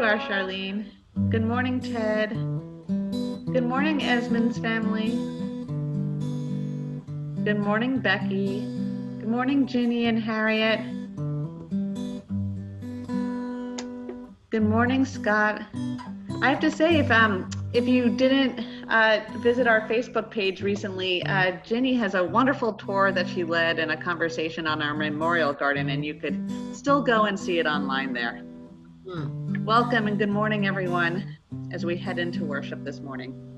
are, Charlene. Good morning, Ted. Good morning, Esmond's family. Good morning, Becky. Good morning, Ginny and Harriet. Good morning, Scott. I have to say, if you didn't visit our Facebook page recently, Ginny has a wonderful tour that she led and a conversation on our memorial garden, and you could still go and see it online there. Welcome and good morning, everyone, as we head into worship this morning.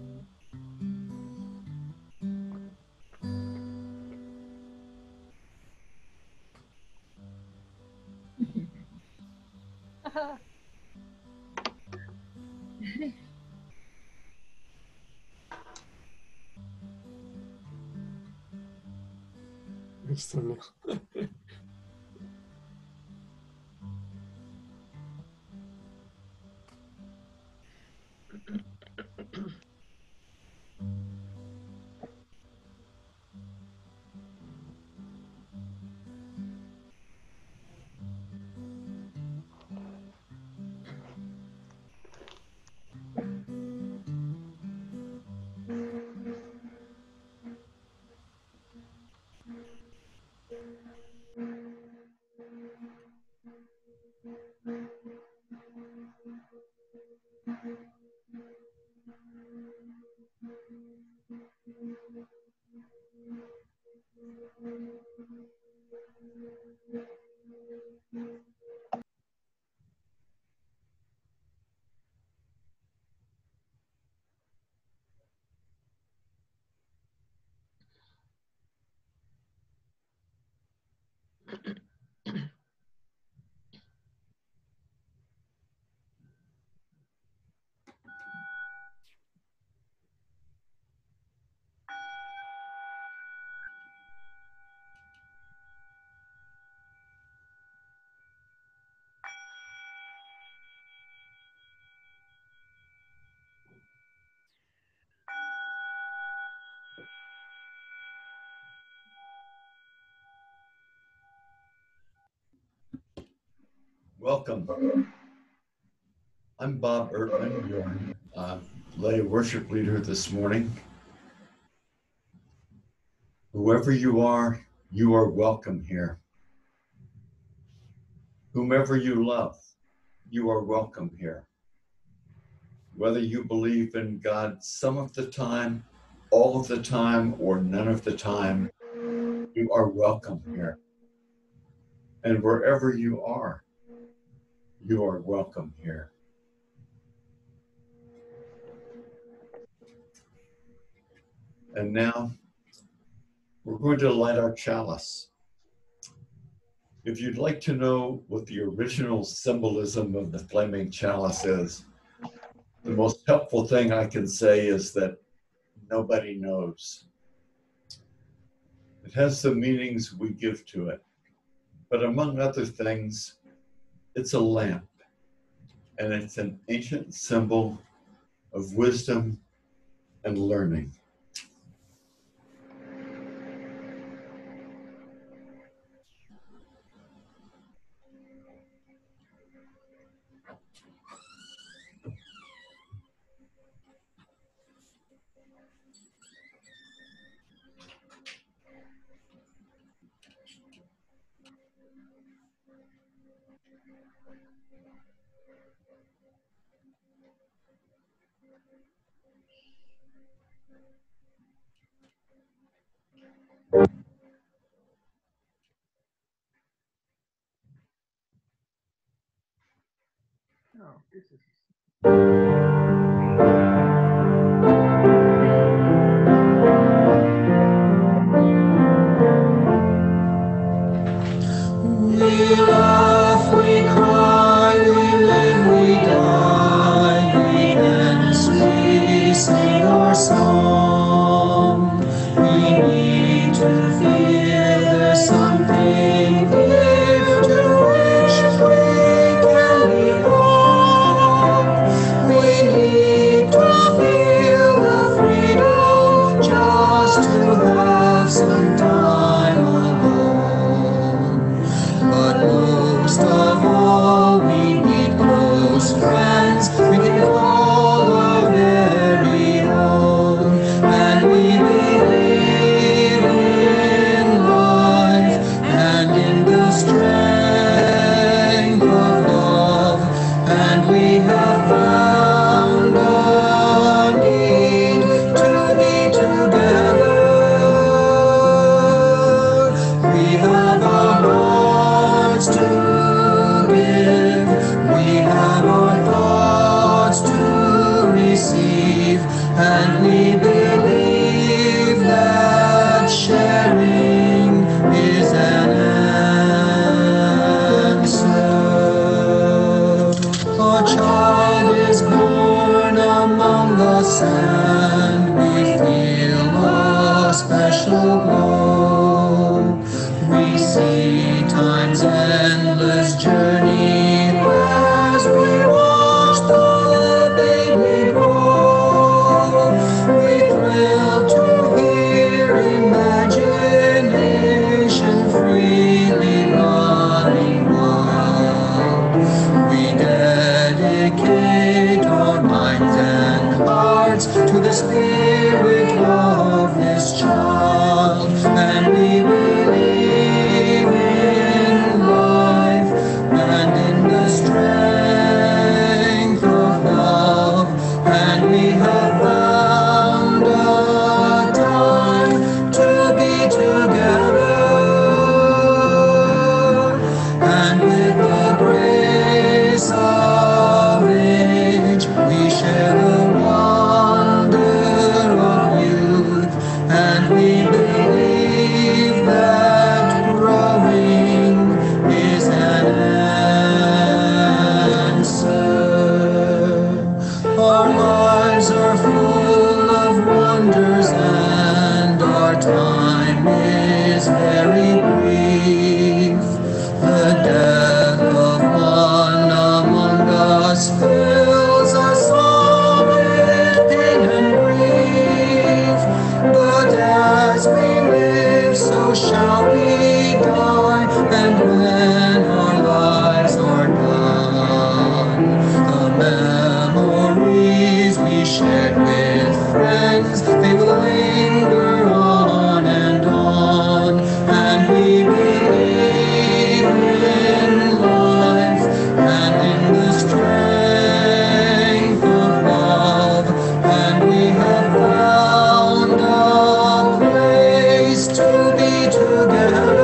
Welcome. I'm Bob Ertman, your lay worship leader this morning. Whoever you are welcome here. Whomever you love, you are welcome here. Whether you believe in God some of the time, all of the time, or none of the time, you are welcome here. And wherever you are welcome here. And now we're going to light our chalice. If you'd like to know what the original symbolism of the flaming chalice is, the most helpful thing I can say is that nobody knows. It has some meanings we give to it, but among other things, it's a lamp, and it's an ancient symbol of wisdom and learning. Oh, this is... We laugh, we cry, we live, we die, we dance, we sing our song. We need to feel there's something here to which we can belong. We us, and we feel a special glow. We see time's endless journey as we watch the baby grow. We thrill to hear imagination freely running wild. We dedicate our minds and hearts to the spirit of this child, and we believe in life and in the strength of love, and we have found a time to be together, and with the grace of age we share the wonder of youth, and we believe that growing is an answer. Our lives are full of wonders, and our time is very brief. The death of one among us fills us all with pain and grief. But as we live, so shall we die, and when our lives are done, the memories we shared with friends, they will linger on and on, and we believe in life and in the strength of love, and we have found a place to be together.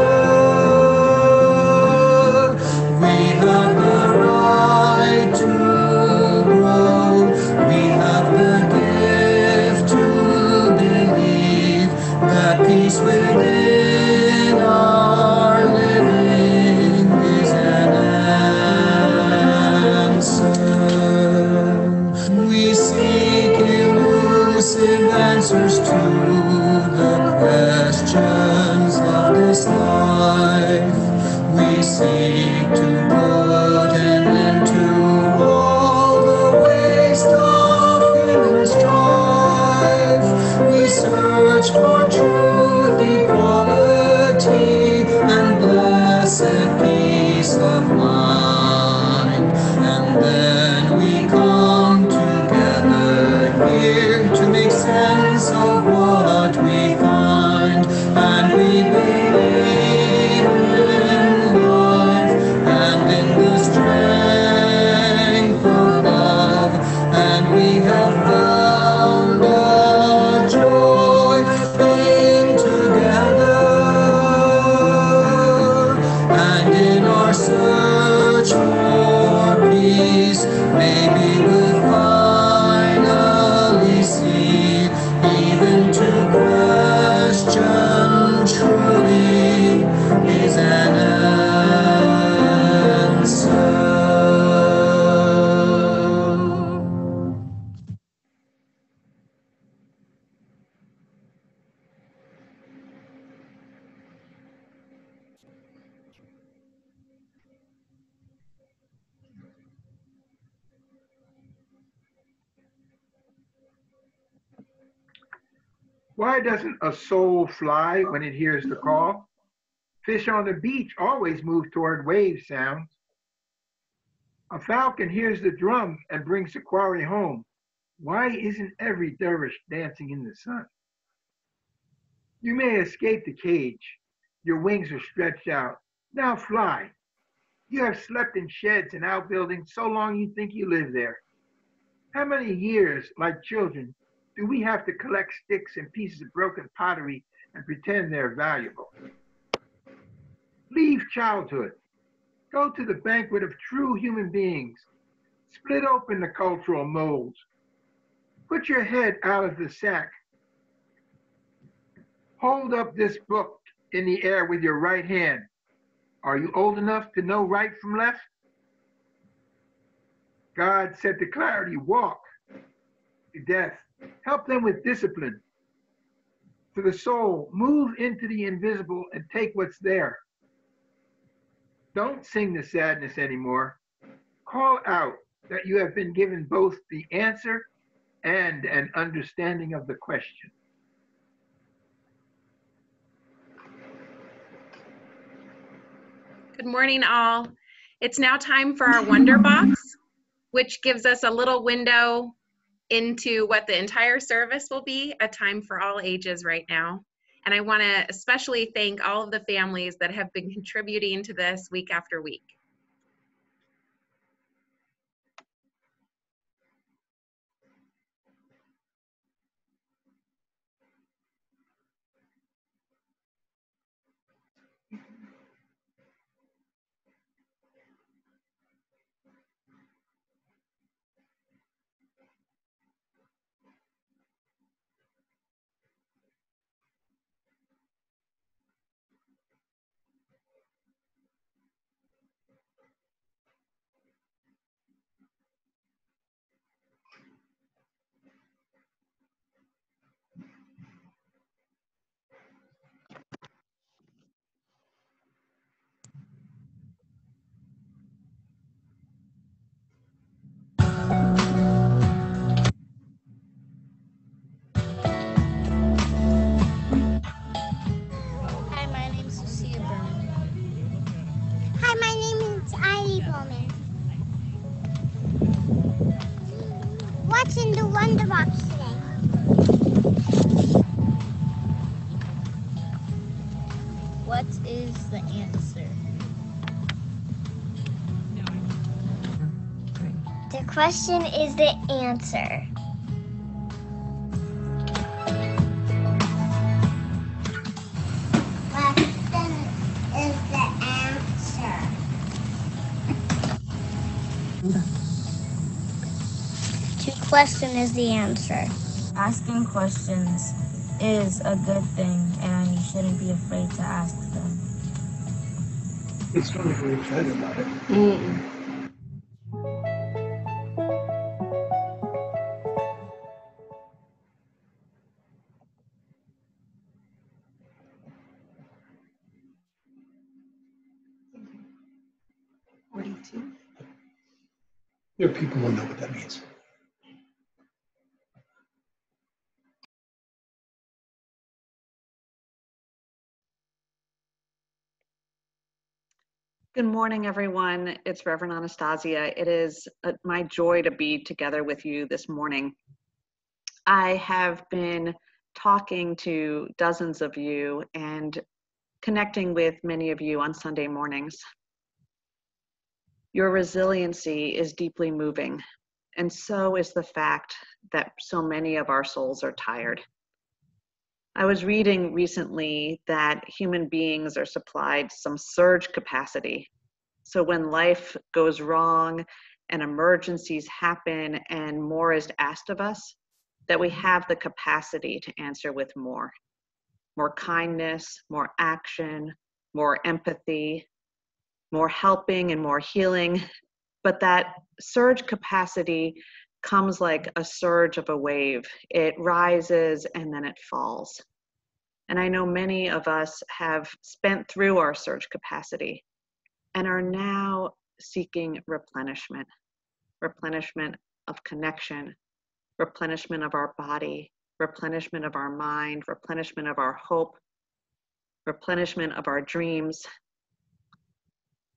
We have the right to grow. We have the gift to believe that peace within our living is an answer. We seek elusive answers to the questions of this life. We seek to put an end to all the waste of human strife. We search for truth, equality, and blessed peace of mind. And then we come together here to make sense of what we find, and we believe in life and in the strength of love, and we have found a joy being together, and in our search for peace, maybe we'll finally see, even to question truly is an answer. Why doesn't a soul fly when it hears the call? Fish on the beach always move toward wave sounds. A falcon hears the drum and brings the quarry home. Why isn't every dervish dancing in the sun? You may escape the cage. Your wings are stretched out. Now fly. You have slept in sheds and outbuildings so long you think you live there. How many years, like children, do we have to collect sticks and pieces of broken pottery and pretend they're valuable? Leave childhood. Go to the banquet of true human beings. Split open the cultural molds. Put your head out of the sack. Hold up this book in the air with your right hand. Are you old enough to know right from left? God said to clarity, walk. to death. Help them with discipline. For the soul, move into the invisible and take what's there. Don't sing the sadness anymore. Call out that you have been given both the answer and an understanding of the question. Good morning, all. It's now time for our Wonder Box, which gives us a little window into what the entire service will be, a time for all ages right now. And I want to especially thank all of the families that have been contributing to this week after week. Hi, my name is Lucia Berman. Hi, my name is Ivy Bowman. What's in the Wonder Box today? What is the answer? The question is the answer. Question is the answer. The question is the answer. Asking questions is a good thing, and you shouldn't be afraid to ask them. It's funny we're excited about it. There are people who know what that means. Good morning, everyone. It's Reverend Anastasia. It is my joy to be together with you this morning. I have been talking to dozens of you and connecting with many of you on Sunday mornings. Your resiliency is deeply moving, and so is the fact that so many of our souls are tired. I was reading recently that human beings are supplied some surge capacity. So when life goes wrong and emergencies happen and more is asked of us, that we have the capacity to answer with more kindness, more action, more empathy, more helping and more healing. But that surge capacity comes like a surge of a wave. It rises and then it falls. And I know many of us have spent through our surge capacity and are now seeking replenishment of connection, replenishment of our body, replenishment of our mind, replenishment of our hope, replenishment of our dreams.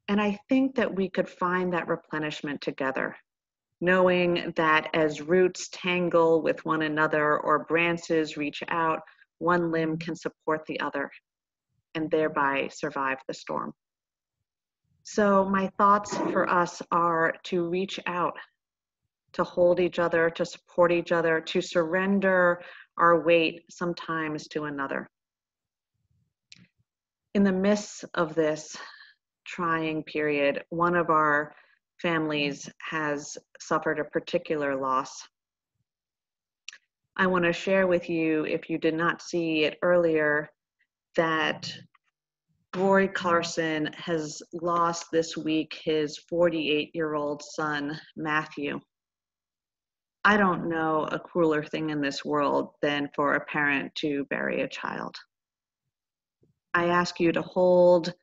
And I think that we could find that replenishment together, knowing that as roots tangle with one another or branches reach out, one limb can support the other and thereby survive the storm. So my thoughts for us are to reach out, to hold each other, to support each other, to surrender our weight sometimes to another. In the midst of this trying period, one of our families has suffered a particular loss. I want to share with you, if you did not see it earlier, that Rory Carson has lost this week his 48-year-old son, Matthew. I don't know a crueler thing in this world than for a parent to bury a child. I ask you to hold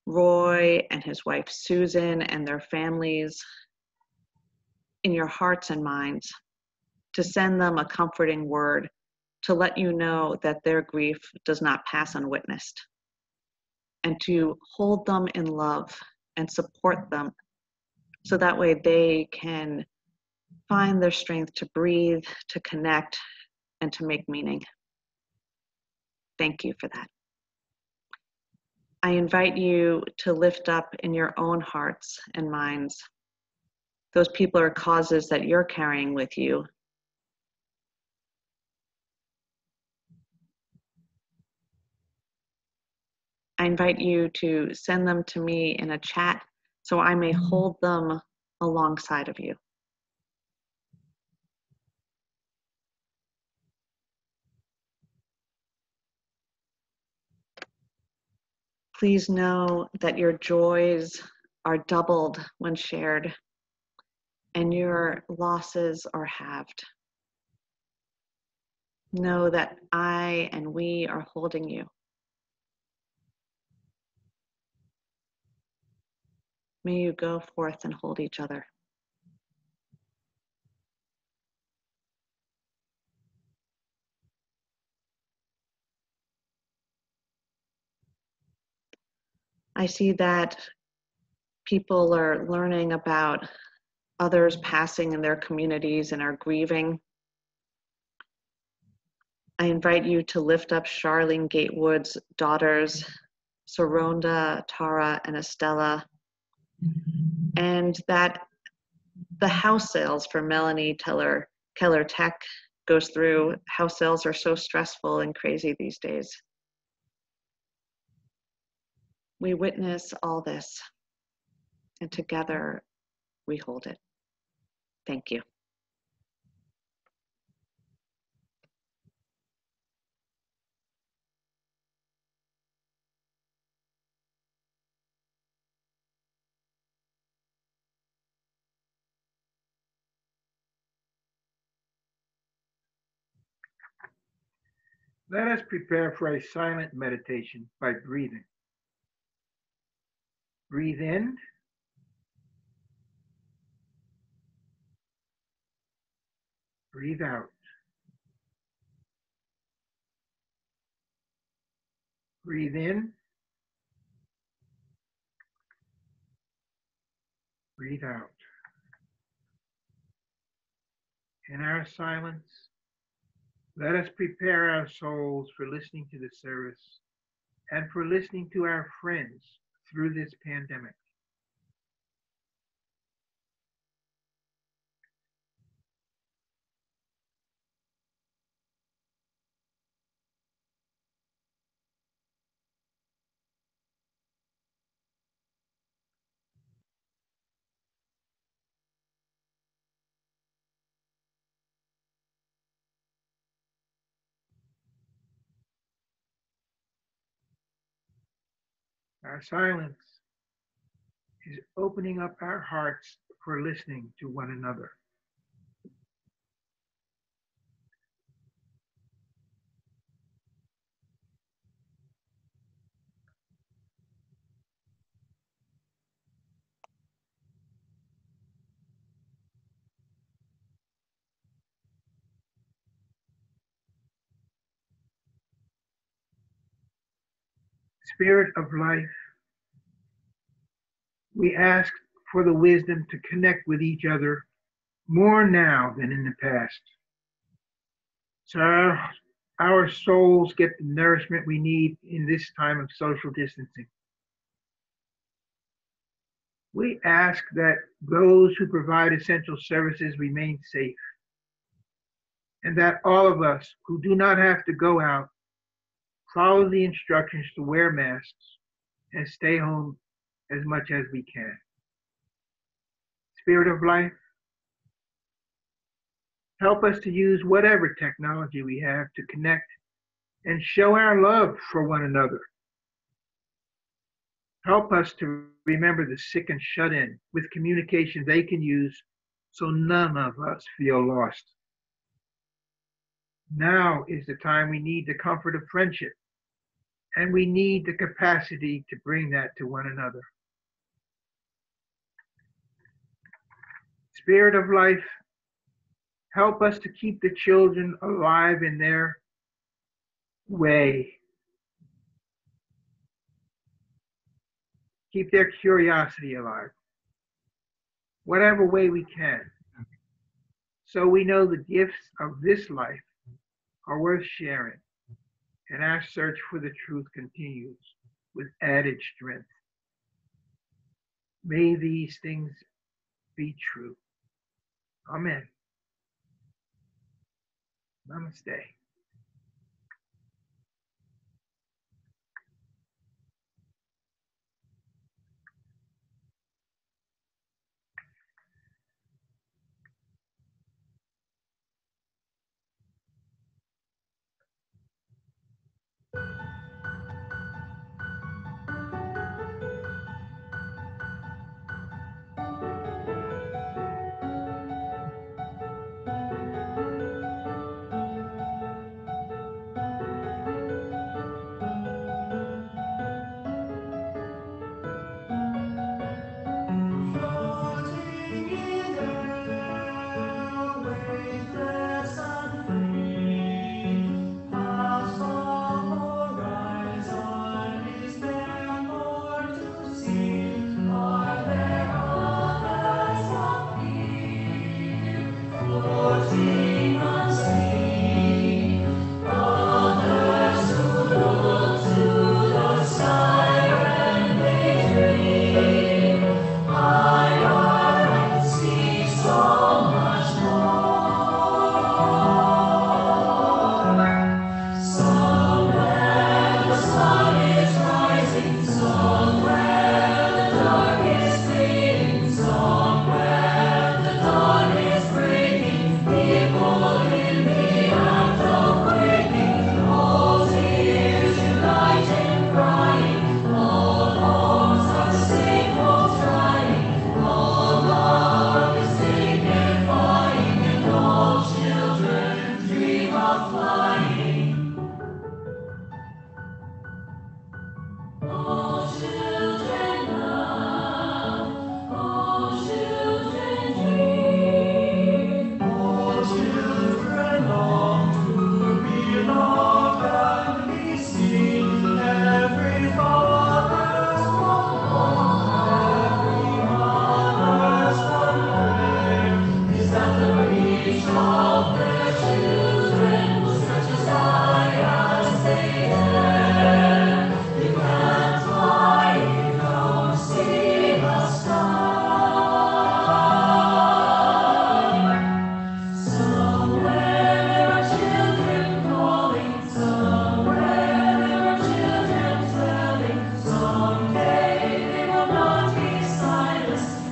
Roy and his wife Susan and their families in your hearts and minds, to send them a comforting word, to let you know that their grief does not pass unwitnessed, and to hold them in love and support them so that way they can find their strength to breathe, to connect, and to make meaning. Thank you for that. I invite you to lift up in your own hearts and minds those people or causes that you're carrying with you. I invite you to send them to me in a chat so I may hold them alongside of you. Please know that your joys are doubled when shared and your losses are halved. Know that I and we are holding you. May you go forth and hold each other. I see that people are learning about others passing in their communities and are grieving. I invite you to lift up Charlene Gatewood's daughters, Saronda, Tara, and Estella, and that the house sales for Melanie Keller Tech goes through. House sales are so stressful and crazy these days. We witness all this, and together we hold it. Thank you. Let us prepare for a silent meditation by breathing. Breathe in. Breathe out. Breathe in. Breathe out. In our silence, let us prepare our souls for listening to the service and for listening to our friends through this pandemic. Our silence is opening up our hearts for listening to one another. Spirit of life, we ask for the wisdom to connect with each other more now than in the past. So our souls get the nourishment we need in this time of social distancing. We ask that those who provide essential services remain safe, and that all of us who do not have to go out follow the instructions to wear masks and stay home as much as we can. Spirit of life, help us to use whatever technology we have to connect and show our love for one another. Help us to remember the sick and shut in with communication they can use so none of us feel lost. Now is the time we need the comfort of friendship, and we need the capacity to bring that to one another. Spirit of life, help us to keep the children alive in their way. Keep their curiosity alive, whatever way we can, so we know the gifts of this life are worth sharing, and our search for the truth continues with added strength. May these things be true. Amen. Namaste.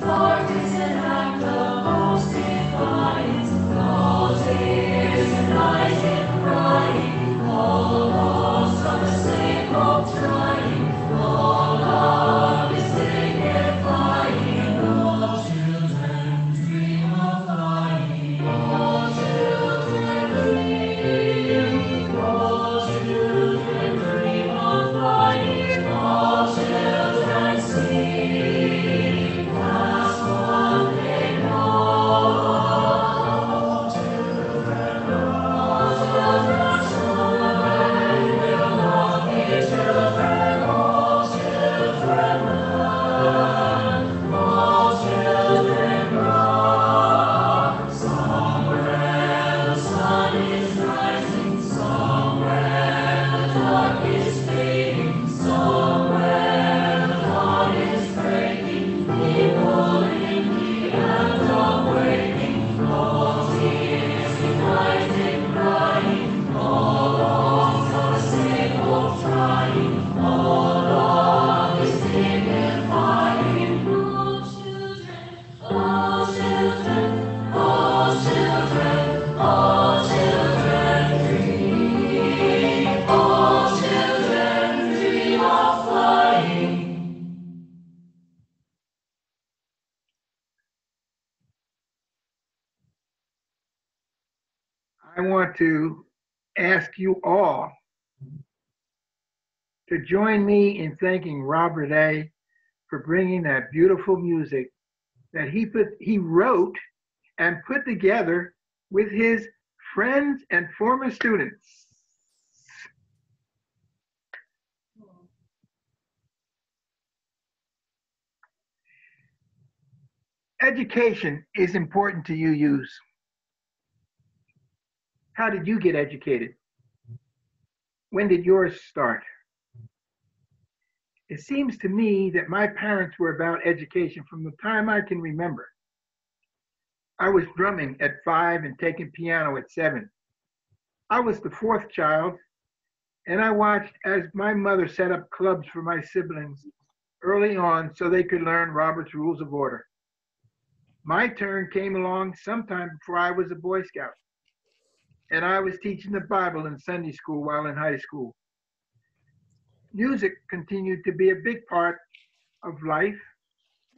Heart is an act of most defiance, I want to ask you all to join me in thanking Robert A. for bringing that beautiful music that he wrote and put together with his friends and former students. Education is important to UUs. How did you get educated? When did yours start? It seems to me that my parents were about education from the time I can remember. I was drumming at 5 and taking piano at 7. I was the fourth child, and I watched as my mother set up clubs for my siblings early on so they could learn Robert's Rules of Order. My turn came along sometime before I was a Boy Scout, and I was teaching the Bible in Sunday school while in high school. Music continued to be a big part of life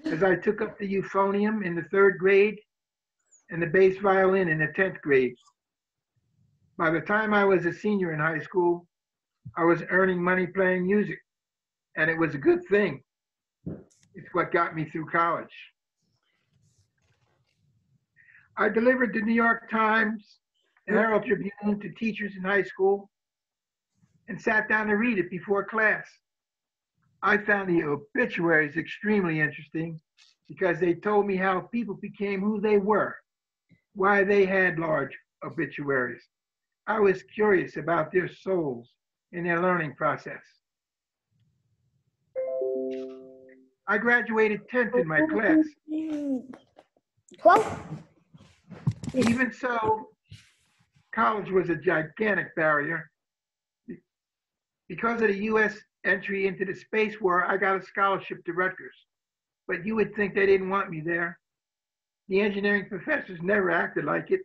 as I took up the euphonium in the 3rd grade and the bass violin in the 10th grade. By the time I was a senior in high school, I was earning money playing music, and it was a good thing. It's what got me through college. I delivered the New York Times and Herald Tribune to teachers in high school and sat down to read it before class. I found the obituaries extremely interesting because they told me how people became who they were, why they had large obituaries. I was curious about their souls and their learning process. I graduated 10th in my class. 12. Even so, college was a gigantic barrier. Because of the U.S. entry into the space war, I got a scholarship to Rutgers, but you would think they didn't want me there. The engineering professors never acted like it,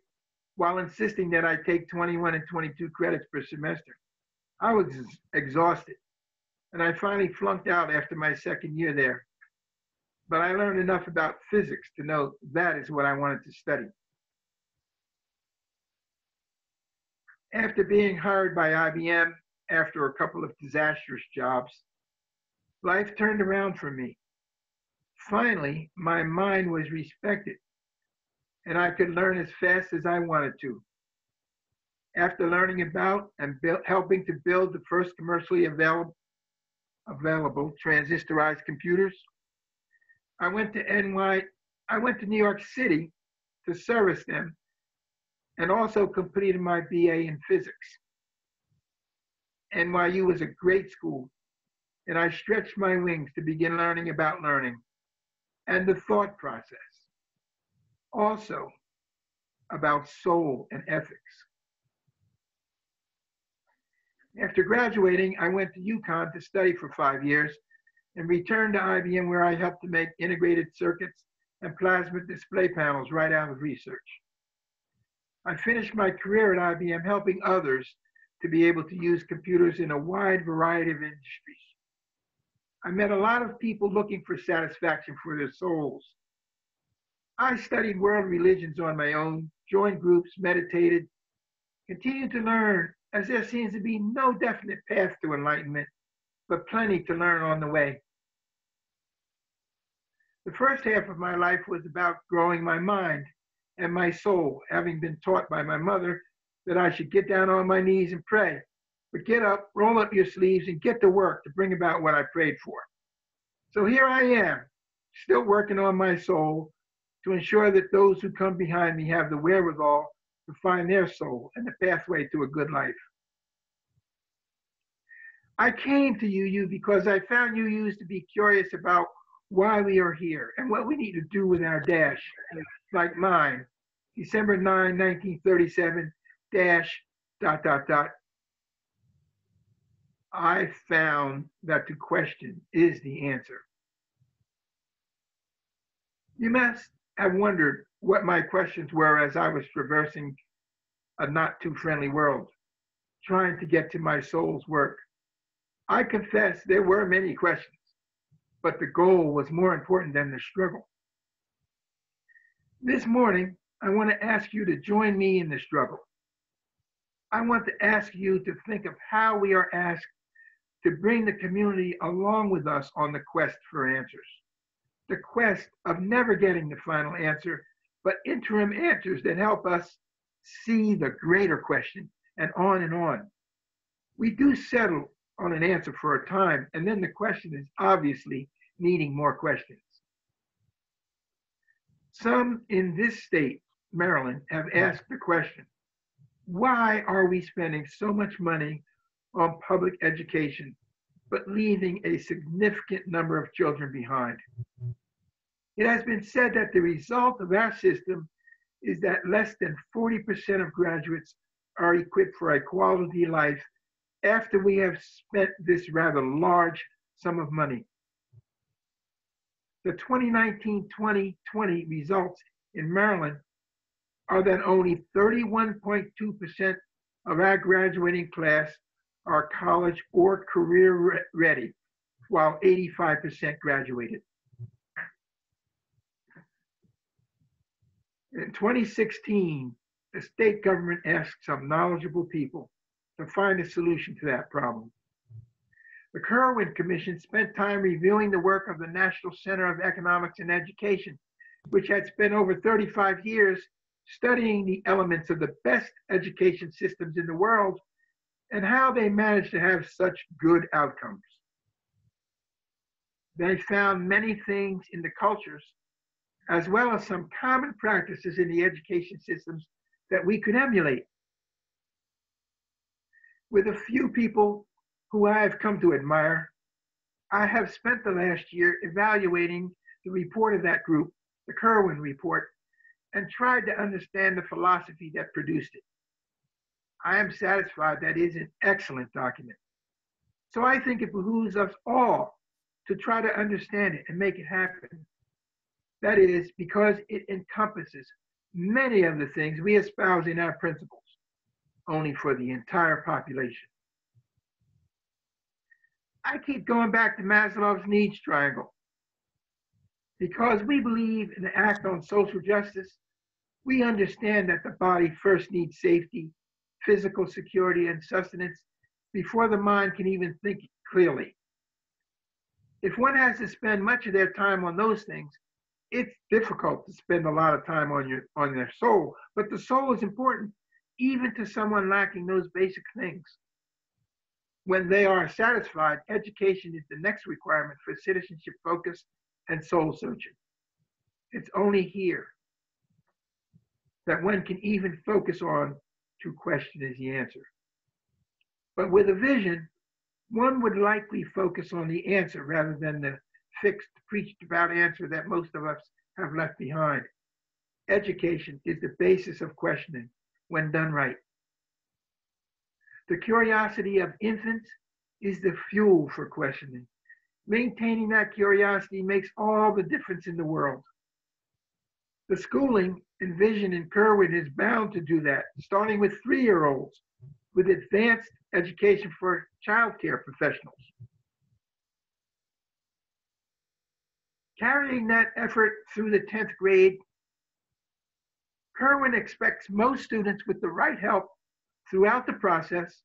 while insisting that I take 21 and 22 credits per semester. I was exhausted, and I finally flunked out after my 2nd year there. But I learned enough about physics to know that is what I wanted to study. After being hired by IBM after a couple of disastrous jobs, life turned around for me. Finally, my mind was respected, and I could learn as fast as I wanted to. After learning about and helping to build the first commercially available transistorized computers, I went to New York City to service them and also completed my BA in physics. NYU was a great school, and I stretched my wings to begin learning about learning and the thought process, also about soul and ethics. After graduating, I went to UConn to study for 5 years and returned to IBM, where I helped to make integrated circuits and plasma display panels right out of research. I finished my career at IBM helping others to be able to use computers in a wide variety of industries. I met a lot of people looking for satisfaction for their souls. I studied world religions on my own, joined groups, meditated, continued to learn, as there seems to be no definite path to enlightenment, but plenty to learn on the way. The first half of my life was about growing my mind and my soul, having been taught by my mother that I should get down on my knees and pray, but get up, roll up your sleeves, and get to work to bring about what I prayed for. So here I am, still working on my soul to ensure that those who come behind me have the wherewithal to find their soul and the pathway to a good life. I came to UU because I found UUs to be curious about why we are here and what we need to do with our dash, like mine, December 9, 1937, dash, ... I found that to question is the answer. You must have wondered what my questions were as I was traversing a not too friendly world, trying to get to my soul's work. I confess there were many questions, but the goal was more important than the struggle. This morning, I want to ask you to join me in the struggle. I want to ask you to think of how we are asked to bring the community along with us on the quest for answers. The quest of never getting the final answer, but interim answers that help us see the greater question, and on and on. We do settle on an answer for a time, and then the question is obviously needing more questions. Some in this state, Maryland, have asked the question, why are we spending so much money on public education, but leaving a significant number of children behind? It has been said that the result of our system is that less than 40% of graduates are equipped for a quality life after we have spent this rather large sum of money. The 2019-2020 results in Maryland are that only 31.2% of our graduating class are college or career ready, while 85% graduated. In 2016, the state government asked some knowledgeable people to find a solution to that problem. The Kerwin Commission spent time reviewing the work of the National Center of Economics and Education, which had spent over 35 years studying the elements of the best education systems in the world and how they managed to have such good outcomes. They found many things in the cultures, as well as some common practices in the education systems that we could emulate. With a few people who I have come to admire, I have spent the last year evaluating the report of that group, the Kerwin Report, and tried to understand the philosophy that produced it. I am satisfied that it is an excellent document. So I think it behooves us all to try to understand it and make it happen. That is because it encompasses many of the things we espouse in our principles, only for the entire population. I keep going back to Maslow's needs triangle. Because we believe in the act on social justice, we understand that the body first needs safety, physical security, and sustenance before the mind can even think clearly. If one has to spend much of their time on those things, it's difficult to spend a lot of time on their soul, but the soul is important even to someone lacking those basic things. When they are satisfied, education is the next requirement for citizenship focus and soul searching. It's only here that one can even focus on to question is the answer. But with a vision, one would likely focus on the answer rather than the fixed, preached about answer that most of us have left behind. Education is the basis of questioning when done right. The curiosity of infants is the fuel for questioning. Maintaining that curiosity makes all the difference in the world. The schooling envisioned in Kerwin is bound to do that, starting with 3-year-olds, with advanced education for childcare professionals. Carrying that effort through the 10th grade, Kerwin expects most students with the right help throughout the process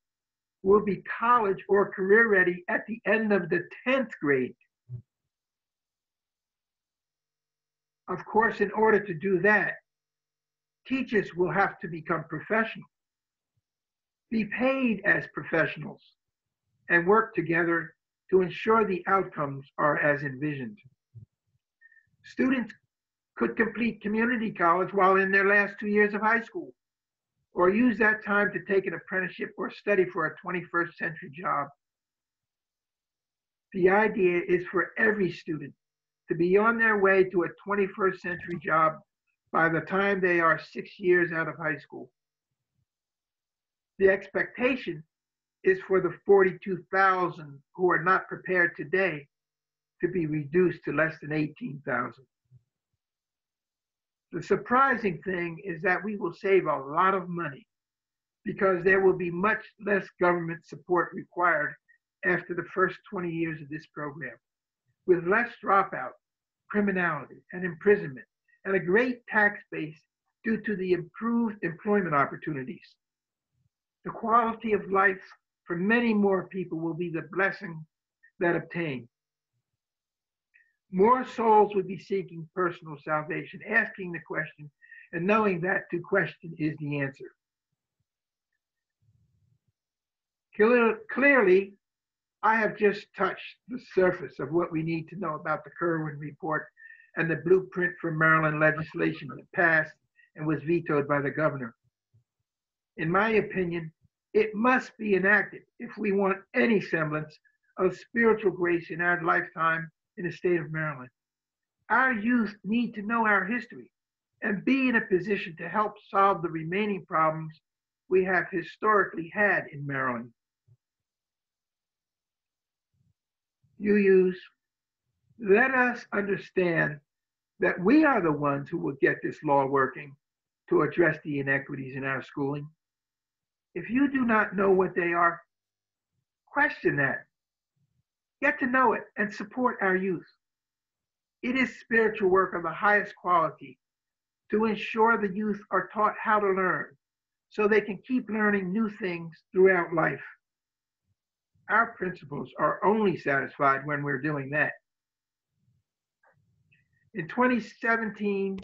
will be college or career ready at the end of the 10th grade. Of course, in order to do that, teachers will have to become professional, be paid as professionals, and work together to ensure the outcomes are as envisioned. Students could complete community college while in their last 2 years of high school, or use that time to take an apprenticeship or study for a 21st century job. The idea is for every student to be on their way to a 21st century job by the time they are 6 years out of high school. The expectation is for the 42,000 who are not prepared today to be reduced to less than 18,000. The surprising thing is that we will save a lot of money because there will be much less government support required after the first 20 years of this program, with less dropout, criminality, and imprisonment, and a great tax base due to the improved employment opportunities. the quality of life for many more people will be the blessing that obtain. More souls would be seeking personal salvation, asking the question, and knowing that to question is the answer. Clearly, I have just touched the surface of what we need to know about the Kerwin Report and the blueprint for Maryland legislation that passed and was vetoed by the governor. In my opinion, it must be enacted if we want any semblance of spiritual grace in our lifetime in the state of Maryland. Our youth need to know our history and be in a position to help solve the remaining problems we have historically had in Maryland. UUs, let us understand that we are the ones who will get this law working to address the inequities in our schooling. If you do not know what they are, question that. Get to know it and support our youth. It is spiritual work of the highest quality to ensure the youth are taught how to learn so they can keep learning new things throughout life. Our principals are only satisfied when we're doing that. In 2017,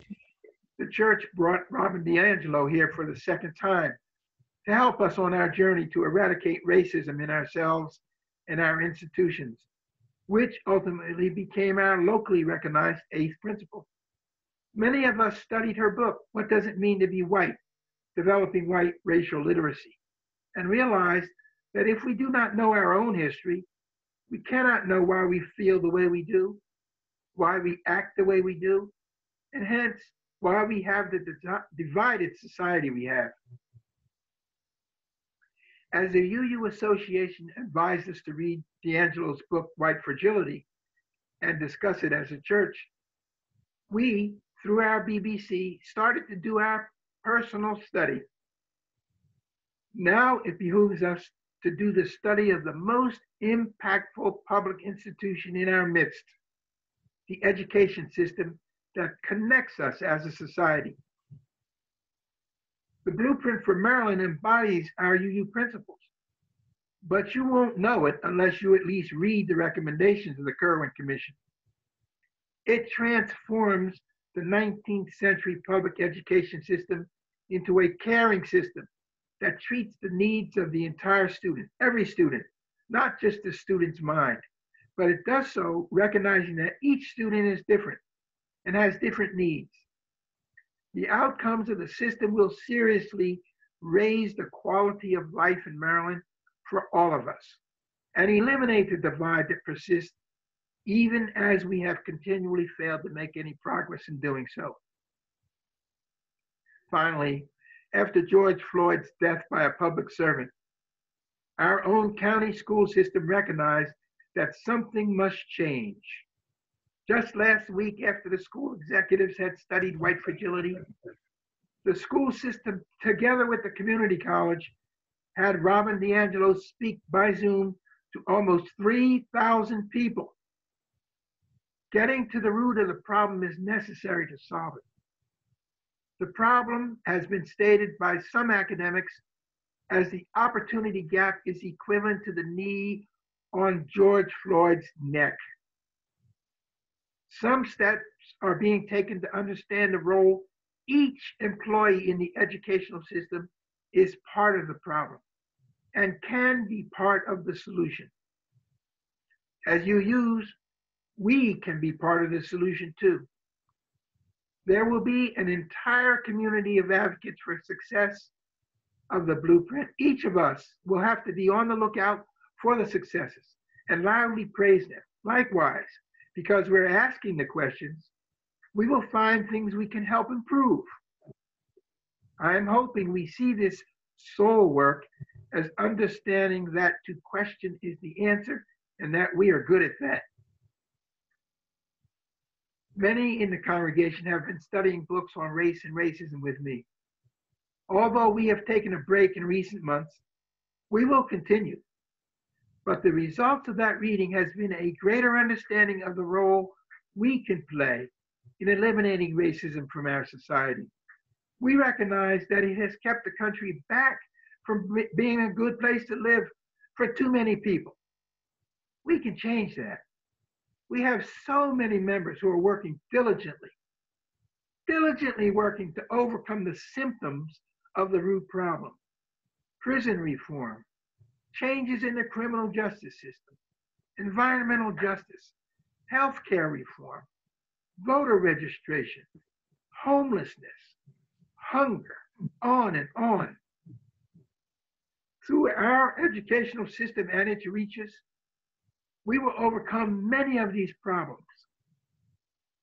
the church brought Robin DiAngelo here for the second time to help us on our journey to eradicate racism in ourselves and our institutions, which ultimately became our locally recognized 8th principle. Many of us studied her book, What Does It Mean to Be White? Developing White Racial Literacy, and realized that if we do not know our own history, we cannot know why we feel the way we do, why we act the way we do, and hence why we have the divided society we have. As the UU Association advised us to read DiAngelo's book, White Fragility, and discuss it as a church, we, through our BBC, started to do our personal study. Now it behooves us to do the study of the most impactful public institution in our midst, the education system that connects us as a society. The blueprint for Maryland embodies our UU principles, but you won't know it unless you at least read the recommendations of the Kerwin Commission. It transforms the 19th century public education system into a caring system that treats the needs of the entire student, every student, not just the student's mind, but it does so recognizing that each student is different and has different needs. The outcomes of the system will seriously raise the quality of life in Maryland for all of us and eliminate the divide that persists even as we have continually failed to make any progress in doing so. Finally, after George Floyd's death by a public servant, our own county school system recognized that something must change. Just last week, after the school executives had studied white fragility, the school system, together with the community college, had Robin DiAngelo speak by Zoom to almost 3,000 people. Getting to the root of the problem is necessary to solve it. The problem has been stated by some academics as the opportunity gap is equivalent to the knee on George Floyd's neck. Some steps are being taken to understand the role each employee in the educational system is part of the problem and can be part of the solution. As UUs, we can be part of the solution too. There will be an entire community of advocates for success of the blueprint. Each of us will have to be on the lookout for the successes and loudly praise them. Likewise, because we're asking the questions, we will find things we can help improve. I'm hoping we see this soul work as understanding that to question is the answer and that we are good at that. Many in the congregation have been studying books on race and racism with me. Although we have taken a break in recent months, we will continue. But the result of that reading has been a greater understanding of the role we can play in eliminating racism from our society. We recognize that it has kept the country back from being a good place to live for too many people. We can change that. We have so many members who are working diligently working to overcome the symptoms of the root problem. Prison reform, changes in the criminal justice system, environmental justice, healthcare reform, voter registration, homelessness, hunger, on and on. Through our educational system and its reaches, we will overcome many of these problems.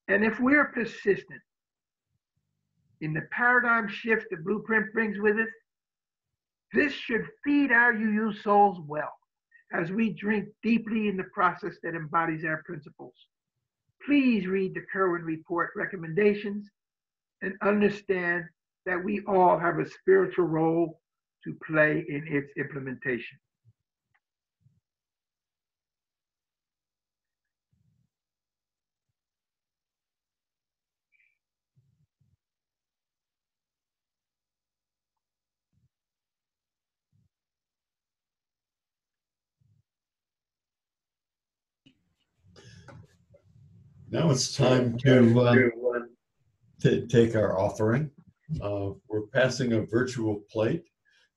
And if we're persistent in the paradigm shift the blueprint brings with it, this should feed our UU souls well as we drink deeply in the process that embodies our principles. Please read the Kerwin Report recommendations and understand that we all have a spiritual role to play in its implementation. Now it's time to take our offering. We're passing a virtual plate.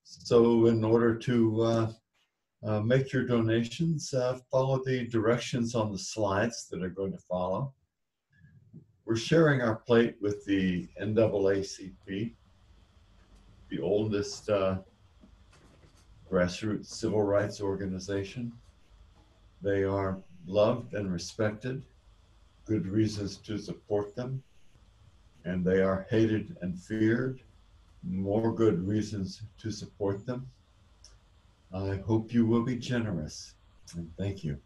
So in order to make your donations, follow the directions on the slides that are going to follow. We're sharing our plate with the NAACP, the oldest grassroots civil rights organization. They are loved and respected, good reasons to support them, and they are hated and feared, more good reasons to support them. I hope you will be generous, and thank you.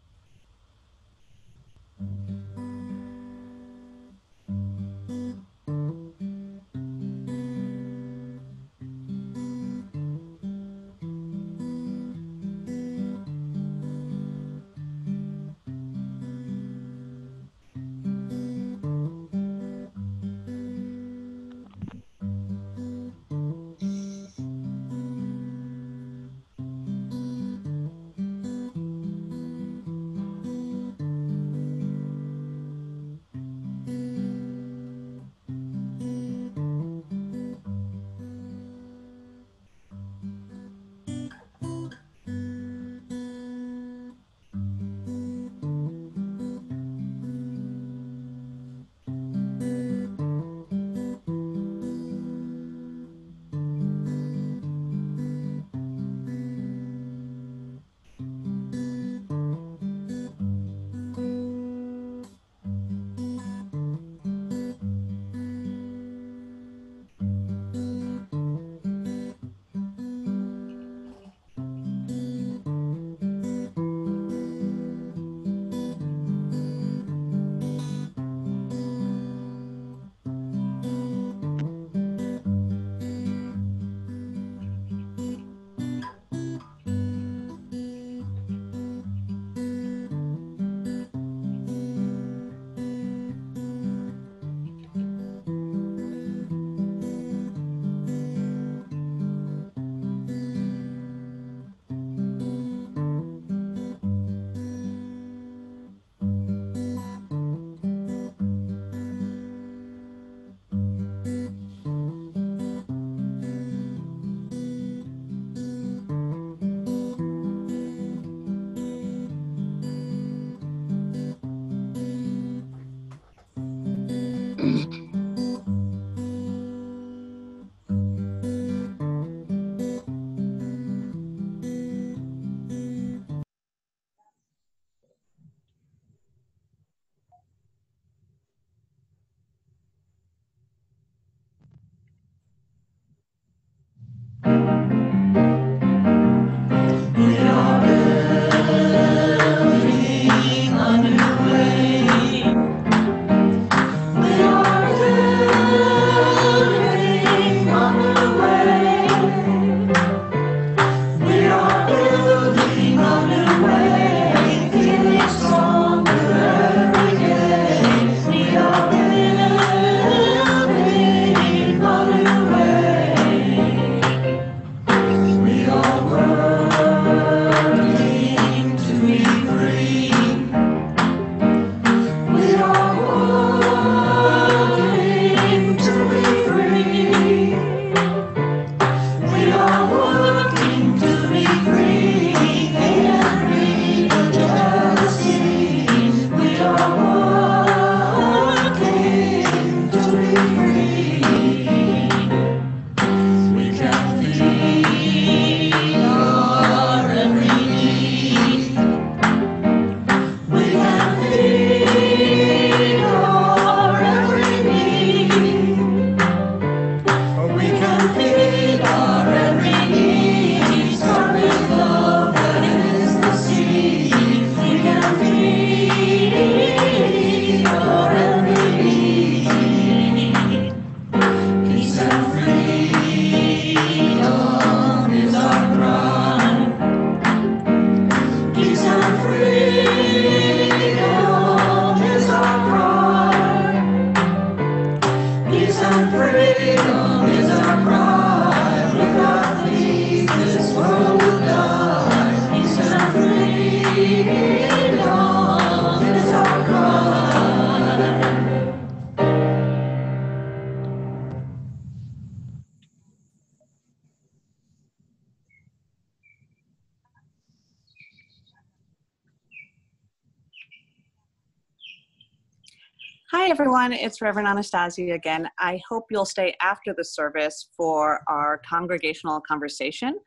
Hi, everyone. It's Reverend Anastasia again. I hope you'll stay after the service for our congregational conversation,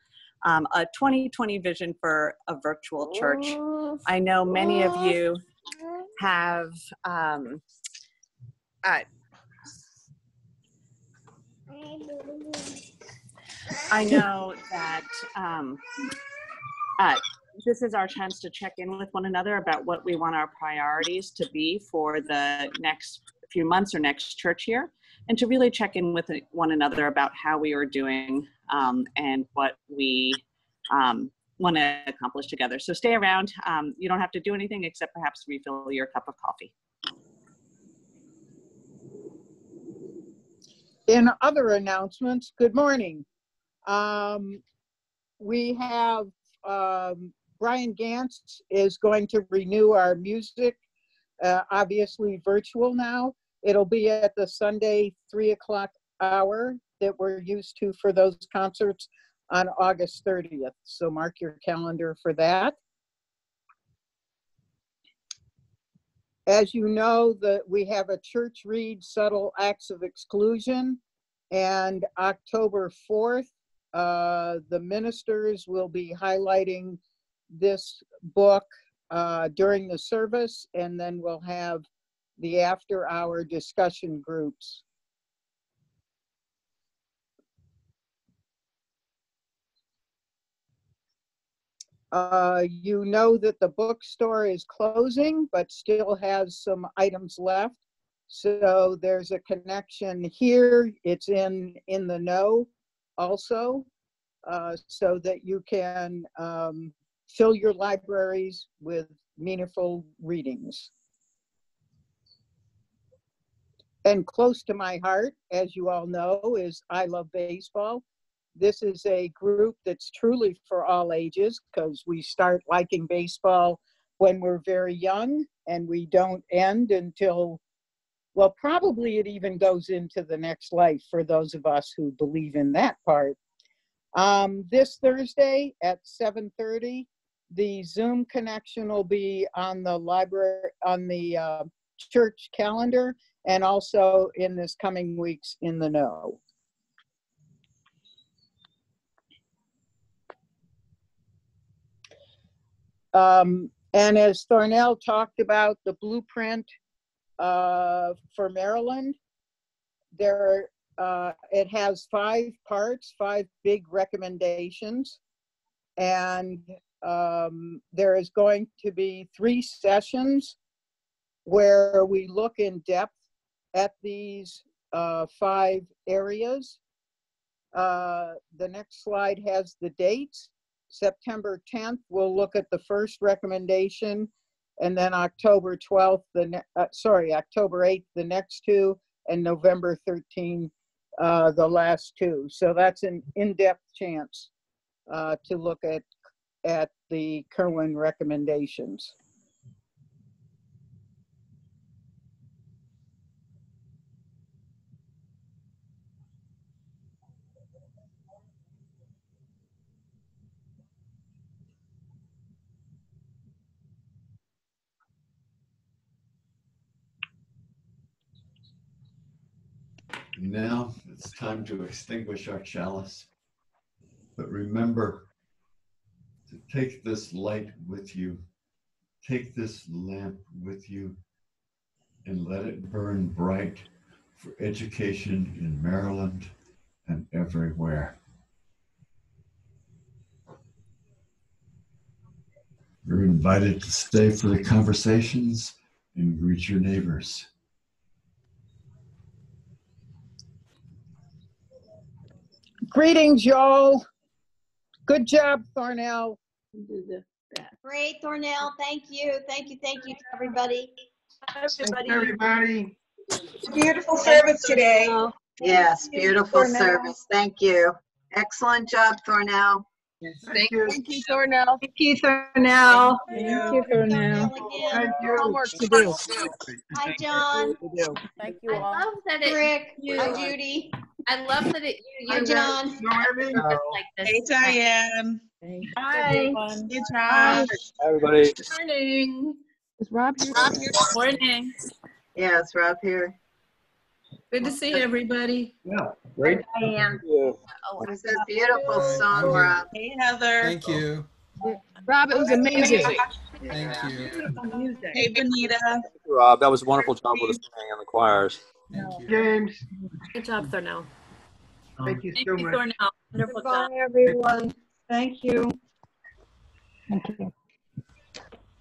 a 2020 vision for a virtual church. I know many of you have I know that this is our chance to check in with one another about what we want our priorities to be for the next few months or next church year, and to really check in with one another about how we are doing and what we want to accomplish together. So stay around. You don't have to do anything except perhaps refill your cup of coffee. In other announcements, good morning. We have Brian Gantz is going to renew our music, obviously virtual now. It'll be at the Sunday 3 o'clock hour that we're used to for those concerts on August 30th. So mark your calendar for that. As you know, we have a church read, Subtle Acts of Exclusion, and October 4th, the ministers will be highlighting this book during the service, and then we'll have the after-hour discussion groups. You know that the bookstore is closing, but still has some items left. So there's a connection here. It's in the know also, so that you can fill your libraries with meaningful readings. And close to my heart, as you all know, is I Love Baseball. This is a group that's truly for all ages, because we start liking baseball when we're very young, and we don't end until, well, probably it even goes into the next life for those of us who believe in that part. This Thursday at 7:30, the Zoom connection will be on the library, on the church calendar, and also in this coming week's In the Know. And as Thornell talked about the blueprint for Maryland, it has 5 parts, 5 big recommendations, and there is going to be 3 sessions where we look in depth at these 5 areas. The next slide has the dates. September 10th, we'll look at the first recommendation, and then October 12th, October 8th, the next 2, and November 13th, the last 2. So that's an in-depth chance to look at the Kerwin recommendations. Now it's time to extinguish our chalice. But remember to take this light with you, take this lamp with you, and let it burn bright for education in Maryland and everywhere. You're invited to stay for the conversations and greet your neighbors. Greetings, y'all. Good job, Thornell. Great, Thornell. Thank you. Thank you to everybody. Thanks, everybody. Beautiful service today. Yes, beautiful service. Thank you. Excellent job, Thornell. Thank you. Thank you, Thornell. Thank you, Thornell. Thank you, Thornell. Thank you. Homework to do. Hi, John. Thank I love that it Rick. you. Hi, Judy. I love that it Hi, John. like this. Hey, Diane. Hi. Hey, Josh. Everybody. Morning. Is Rob here? Morning. Yes, Rob here. Good to see everybody. Yeah, great. Diane. It's a beautiful song, I'm here. Rob. Hey, Heather. Thank you. Rob, it was amazing. Thank you. Hey, Benita. Rob, that was a wonderful job with the singing and the choirs. Thank you. James, Good job, Thornell. thank you so much. Thornell. Wonderful job. Goodbye, everyone. Thank you.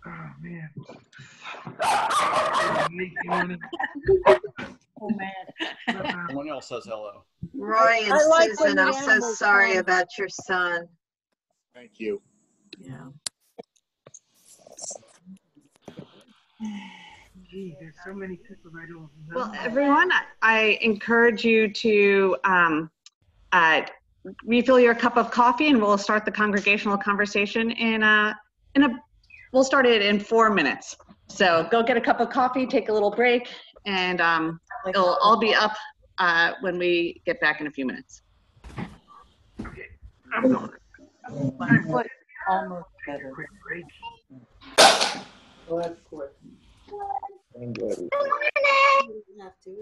Oh, man. Oh, man. Someone else says hello. Roy and I like when Susan, the I'm so animals sorry come. about your son. Thank you. Yeah. Gee, there's so many people I don't know. Well, everyone, I encourage you to refill your cup of coffee, and we'll start the congregational conversation we'll start it in 4 minutes. So go get a cup of coffee, take a little break, and it'll all be up when we get back in a few minutes. Okay, I'm going. My foot almost better. Quick break. Well, that's quick. I'm good. Have to.